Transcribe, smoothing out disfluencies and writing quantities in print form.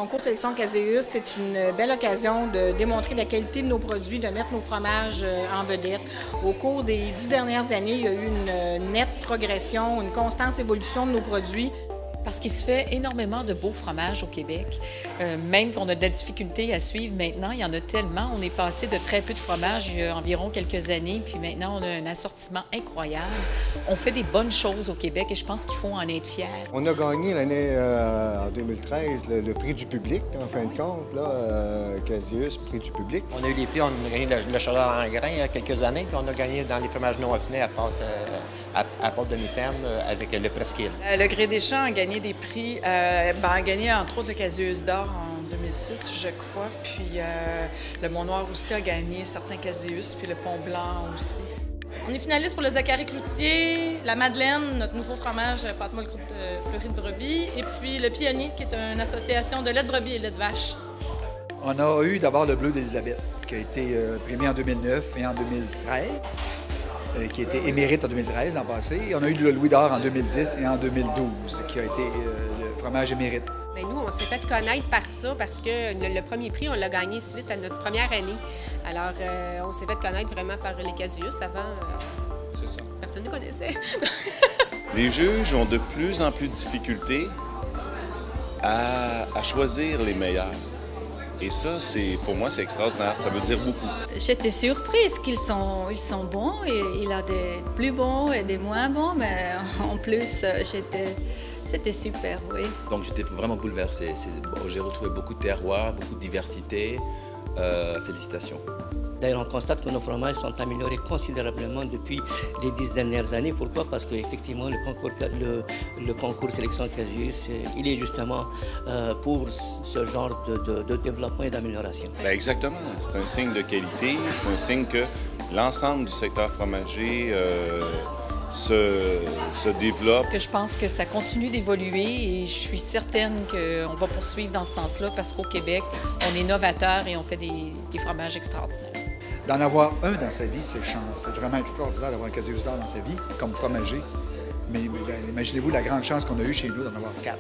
concours Sélection Caséus, c'est une belle occasion de démontrer la qualité de nos produits, de mettre nos fromages en vedette. Au cours des 10 dernières années, il y a eu une nette progression, une constante évolution de nos produits. Parce qu'il se fait énormément de beaux fromages au Québec. Même qu'on a de la difficulté à suivre maintenant, il y en a tellement. On est passé de très peu de fromages il y a environ quelques années, puis maintenant on a un assortiment incroyable. On fait des bonnes choses au Québec et je pense qu'il faut en être fiers. On a gagné l'année en 2013 le prix du public, en fin de compte, Caséus, prix du public. On a eu les prix, on a gagné le chocolat en grains il y a quelques années, puis on a gagné dans les fromages non affinés à pâte demi-ferme avec le Presqu'île. Le Gré des Champs a gagné des prix, a gagné entre autres le Caséus d'or en 2006, je crois, puis le Mont-Noir aussi a gagné certains Caséus, puis le Pont-Blanc aussi. On est finaliste pour le Zacharie Cloutier, la Madeleine, notre nouveau fromage pâte molle croûte fleurie de brebis, et puis le Pionnier, qui est une association de lait de brebis et lait de vache. On a eu d'abord le Bleu d'Élisabeth, qui a été primé en 2009 et en 2013. Qui a été émérite en 2013, l'an passé. On a eu le Louis d'or en 2010 et en 2012, qui a été le fromage émérite. Bien, nous, on s'est fait connaître par ça parce que le premier prix, on l'a gagné suite à notre première année. Alors, on s'est fait connaître vraiment par les Caséus. Avant, personne ne nous connaissait. Les juges ont de plus en plus de difficultés à choisir les meilleurs. Et ça, pour moi, c'est extraordinaire. Ça veut dire beaucoup. J'étais surprise qu'ils sont bons. Et il y a des plus bons et des moins bons, mais en plus, c'était super, oui. Donc j'étais vraiment bouleversé. J'ai retrouvé beaucoup de terroirs, beaucoup de diversité. Félicitations. D'ailleurs, on constate que nos fromages sont améliorés considérablement depuis les 10 dernières années. Pourquoi? Parce qu'effectivement, le concours Sélection Caséus, il est justement pour ce genre de développement et d'amélioration. Bien, exactement. C'est un signe de qualité. C'est un signe que l'ensemble du secteur fromager se développe. Je pense que ça continue d'évoluer et je suis certaine qu'on va poursuivre dans ce sens-là parce qu'au Québec, on est novateur et on fait des fromages extraordinaires. D'en avoir un dans sa vie, c'est chance. C'est vraiment extraordinaire d'avoir un Caséus d'or dans sa vie, comme fromager. Mais imaginez-vous la grande chance qu'on a eue chez nous d'en avoir 4.